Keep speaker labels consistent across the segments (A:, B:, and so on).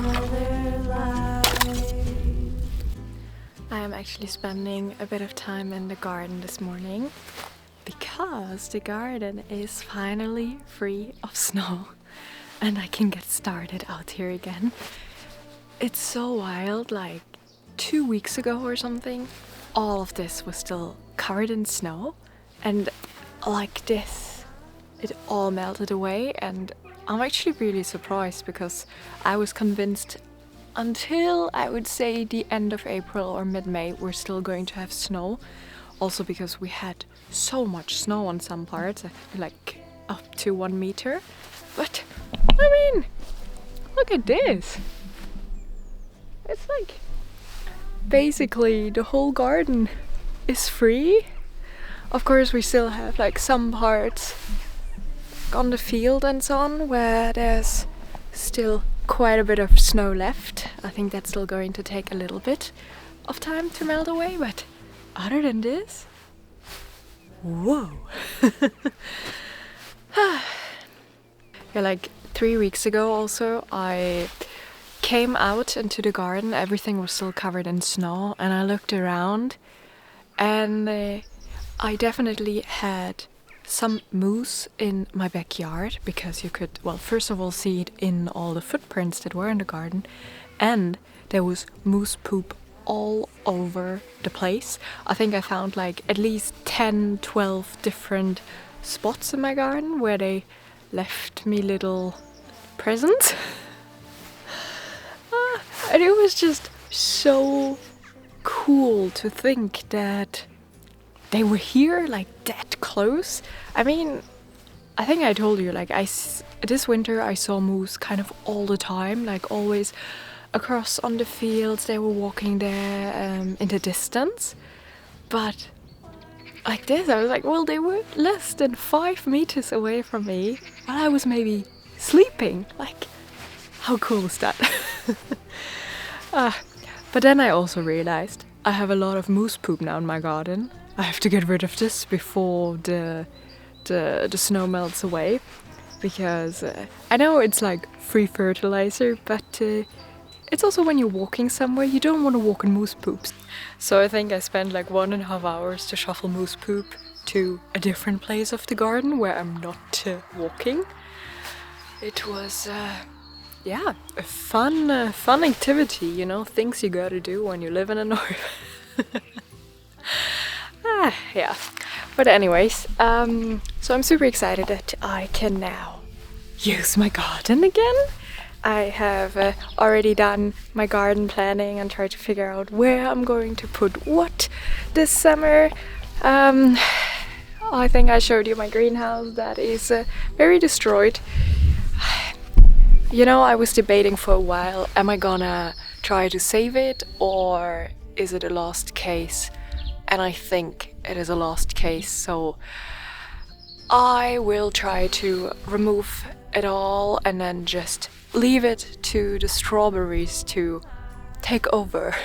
A: their life.
B: I am actually spending a bit of time in the garden this morning because the garden is finally free of snow and I can get started out here again. It's so wild, like 2 weeks ago or something, all of this was still covered in snow, and like this, it all melted away, and I'm actually really surprised because I was convinced until I would say the end of April or mid-May we're still going to have snow. Also because we had so much snow on some parts, like up to 1 meter. But I mean, look at this. It's like basically the whole garden is free. Of course we still have like some parts on the field and so on where there's still quite a bit of snow left. I think that's still going to take a little bit of time to melt away, but other than this, whoa. Yeah, like 3 weeks ago also I came out into the garden, everything was still covered in snow, and I looked around and I definitely had some moose in my backyard because you could, well, first of all see it in all the footprints that were in the garden, and there was moose poop all over the place. I think I found like at least 10-12 different spots in my garden where they left me little presents. And it was just so cool to think that they were here like that close. I mean, I think I told you, like this winter I saw moose kind of all the time, like always across on the fields. They were walking there in the distance. But like this, I was like, well, they were less than 5 meters away from me while I was maybe sleeping. Like, how cool is that? But then I also realized I have a lot of moose poop now in my garden. I have to get rid of this before the snow melts away, because I know it's like free fertilizer, but it's also when you're walking somewhere you don't want to walk in moose poops. So I think I spent like 1.5 hours to shuffle moose poop to a different place of the garden where I'm not walking. It was yeah, a fun activity, you know, things you gotta do when you live in the north. Yeah, but anyways, so I'm super excited that I can now use my garden again. I have already done my garden planning and tried to figure out where I'm going to put what this summer. I think I showed you my greenhouse that is very destroyed. You know, I was debating for a while, am I gonna try to save it or is it a lost case? And I think it is a lost case, so I will try to remove it all and then just leave it to the strawberries to take over.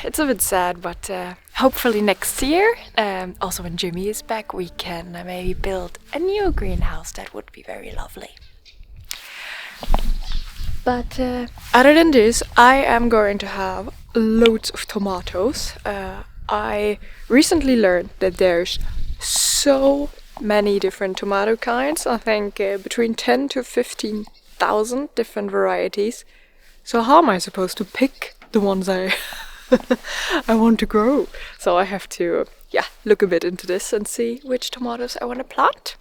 B: It's a bit sad, but hopefully next year, also when Jimmy is back, we can maybe build a new greenhouse. That would be very lovely. But other than this, I am going to have loads of tomatoes. I recently learned that there's so many different tomato kinds. I think between 10 to 15,000 different varieties. So how am I supposed to pick the ones I want to grow? So I have to look a bit into this and see which tomatoes I want to plant.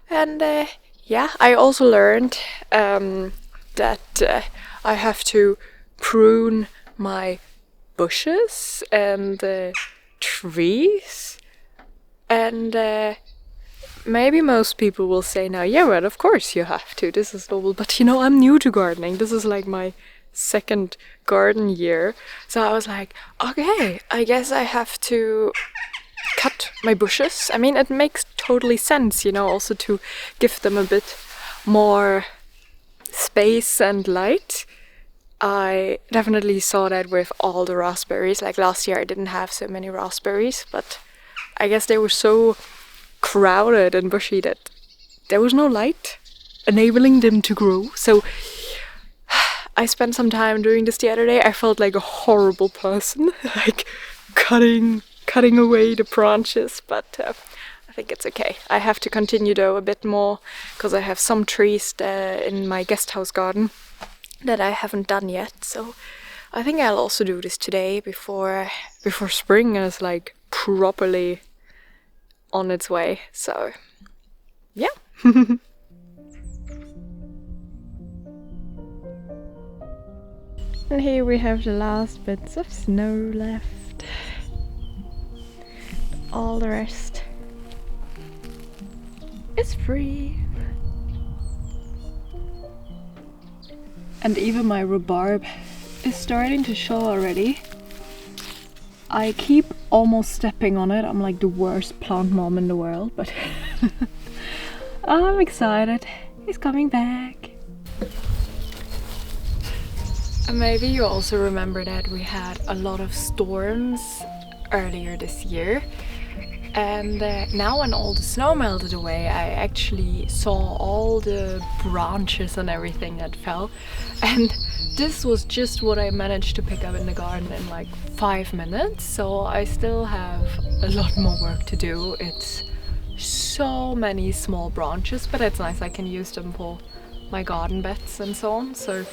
B: And I also learned that I have to prune my bushes and trees, and maybe most people will say now, yeah, well, of course you have to, this is normal, but you know, I'm new to gardening, this is like my second garden year, so I was like, okay, I guess I have to cut my bushes. I mean, it makes totally sense, you know, also to give them a bit more space and light. I definitely saw that with all the raspberries. Like last year I didn't have so many raspberries, but I guess they were so crowded and bushy that there was no light enabling them to grow. So I spent some time doing this the other day. I felt like a horrible person, like cutting away the branches, but I think it's okay. I have to continue though a bit more because I have some trees in my guest house garden that I haven't done yet. So I think I'll also do this today before spring is like properly on its way. So yeah. And here we have the last bits of snow left. All the rest is free. And even my rhubarb is starting to show already. I keep almost stepping on it. I'm like the worst plant mom in the world, but I'm excited. He's coming back. And maybe you also remember that we had a lot of storms earlier this year. And now when all the snow melted away, I actually saw all the branches and everything that fell. And this was just what I managed to pick up in the garden in like 5 minutes. So I still have a lot more work to do. It's so many small branches, but it's nice. I can use them for my garden beds and so on. So,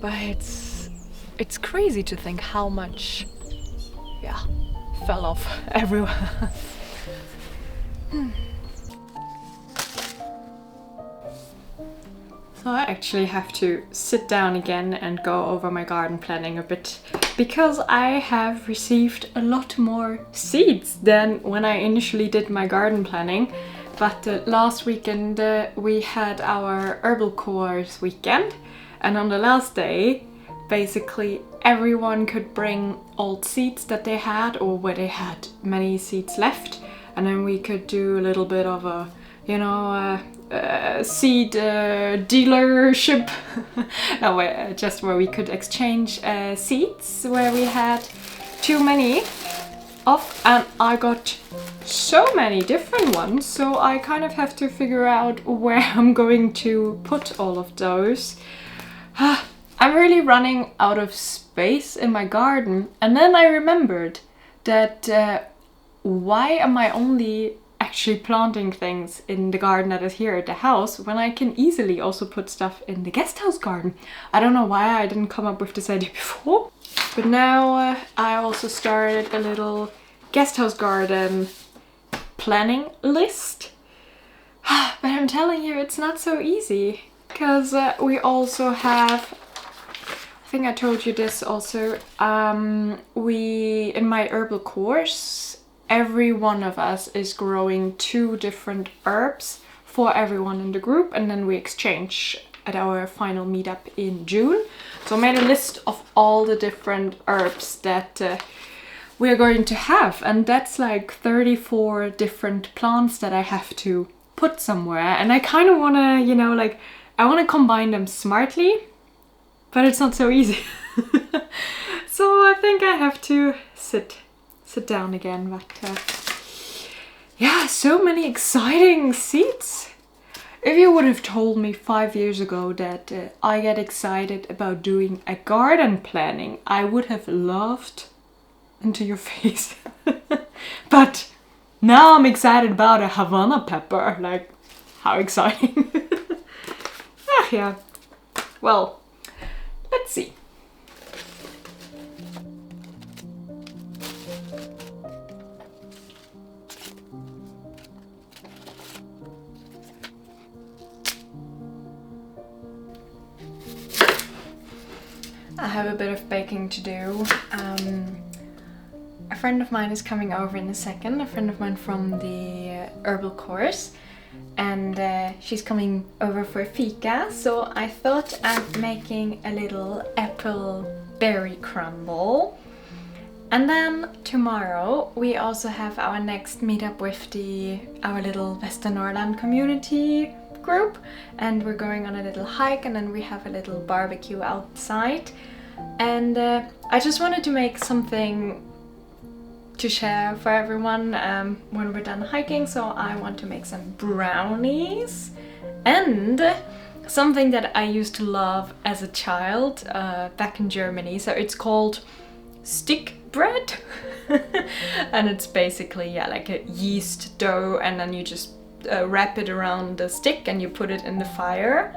B: but it's crazy to think how much, yeah, fell off everywhere. So I actually have to sit down again and go over my garden planning a bit, because I have received a lot more seeds than when I initially did my garden planning. But last weekend we had our herbal course weekend, and on the last day basically everyone could bring old seeds that they had, or where they had many seeds left, and then we could do a little bit of a, you know, seed dealership. No, just where we could exchange seeds where we had too many of, and I got so many different ones, so I kind of have to figure out where I'm going to put all of those. I'm really running out of space in my garden, and then I remembered that why am I only actually planting things in the garden that is here at the house when I can easily also put stuff in the guest house garden? I don't know why I didn't come up with this idea before, but now I also started a little guest house garden planning list. But I'm telling you, it's not so easy, because we also have, I think I told you this also, in my herbal course, every one of us is growing 2 different herbs for everyone in the group, and then we exchange at our final meetup in June. So I made a list of all the different herbs that we're going to have, and that's like 34 different plants that I have to put somewhere, and I kind of want to, you know, like, I want to combine them smartly, but it's not so easy. So I think I have to sit down again, but yeah, so many exciting seeds. If you would have told me 5 years ago that I get excited about doing a garden planning, I would have laughed into your face. But now I'm excited about a Havana pepper. Like, how exciting. Ah, yeah. Well, let's see. I have a bit of baking to do. A friend of mine is coming over in a second, a friend of mine from the herbal course, and she's coming over for fika, so I thought I'm making a little apple berry crumble. And then tomorrow we also have our next meetup with our little Västernorrland community group, and we're going on a little hike, and then we have a little barbecue outside. And I just wanted to make something to share for everyone when we're done hiking, so I want to make some brownies And something that I used to love as a child back in Germany. So it's called stick bread. And it's basically, yeah, like a yeast dough, and then you just wrap it around the stick and you put it in the fire.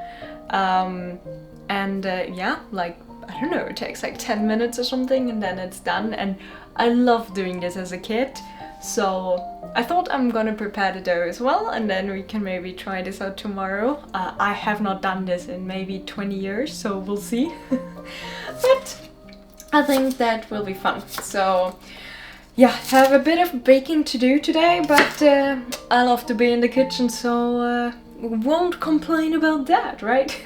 B: Yeah, like, I don't know, it takes like 10 minutes or something and then it's done. And I loved doing this as a kid. So I thought I'm gonna prepare the dough as well, and then we can maybe try this out tomorrow. I have not done this in maybe 20 years, so we'll see. But I think that will be fun. So yeah, have a bit of baking to do today, but I love to be in the kitchen, so won't complain about that, right?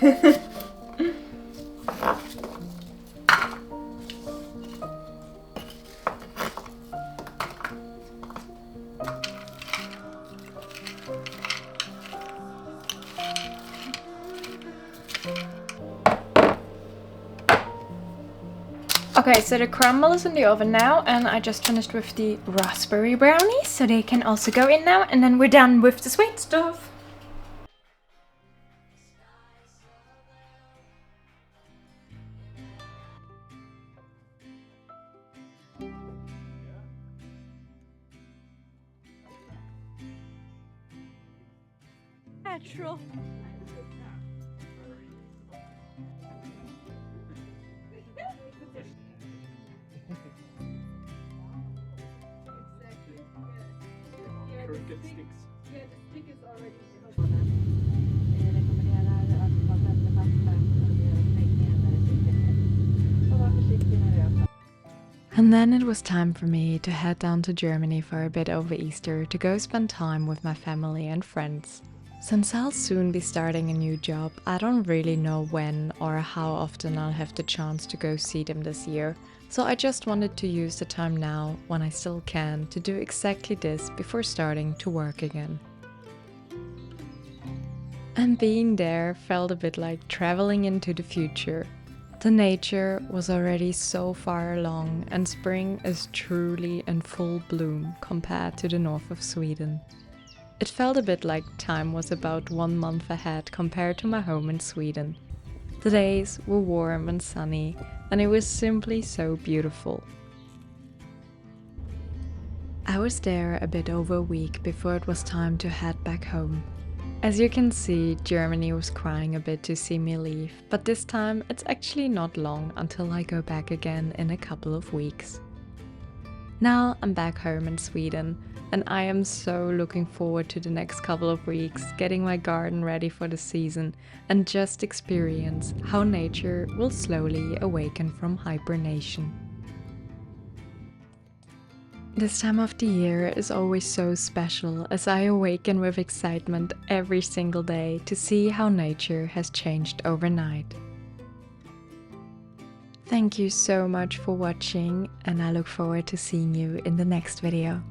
B: Okay, so the crumble is in the oven now, and I just finished with the raspberry brownies, so they can also go in now, and then we're done with the sweet stuff. Natural. And then it was time for me to head down to Germany for a bit over Easter to go spend time with my family and friends. Since I'll soon be starting a new job, I don't really know when or how often I'll have the chance to go see them this year. So I just wanted to use the time now, when I still can, to do exactly this before starting to work again. And being there felt a bit like traveling into the future. The nature was already so far along, and spring is truly in full bloom compared to the north of Sweden. It felt a bit like time was about 1 month ahead compared to my home in Sweden. The days were warm and sunny, and it was simply so beautiful. I was there a bit over a week before it was time to head back home. As you can see, Germany was crying a bit to see me leave, but this time it's actually not long until I go back again in a couple of weeks. Now I'm back home in Sweden, and I am so looking forward to the next couple of weeks, getting my garden ready for the season and just experience how nature will slowly awaken from hibernation. This time of the year is always so special, as I awaken with excitement every single day to see how nature has changed overnight. Thank you so much for watching, and I look forward to seeing you in the next video.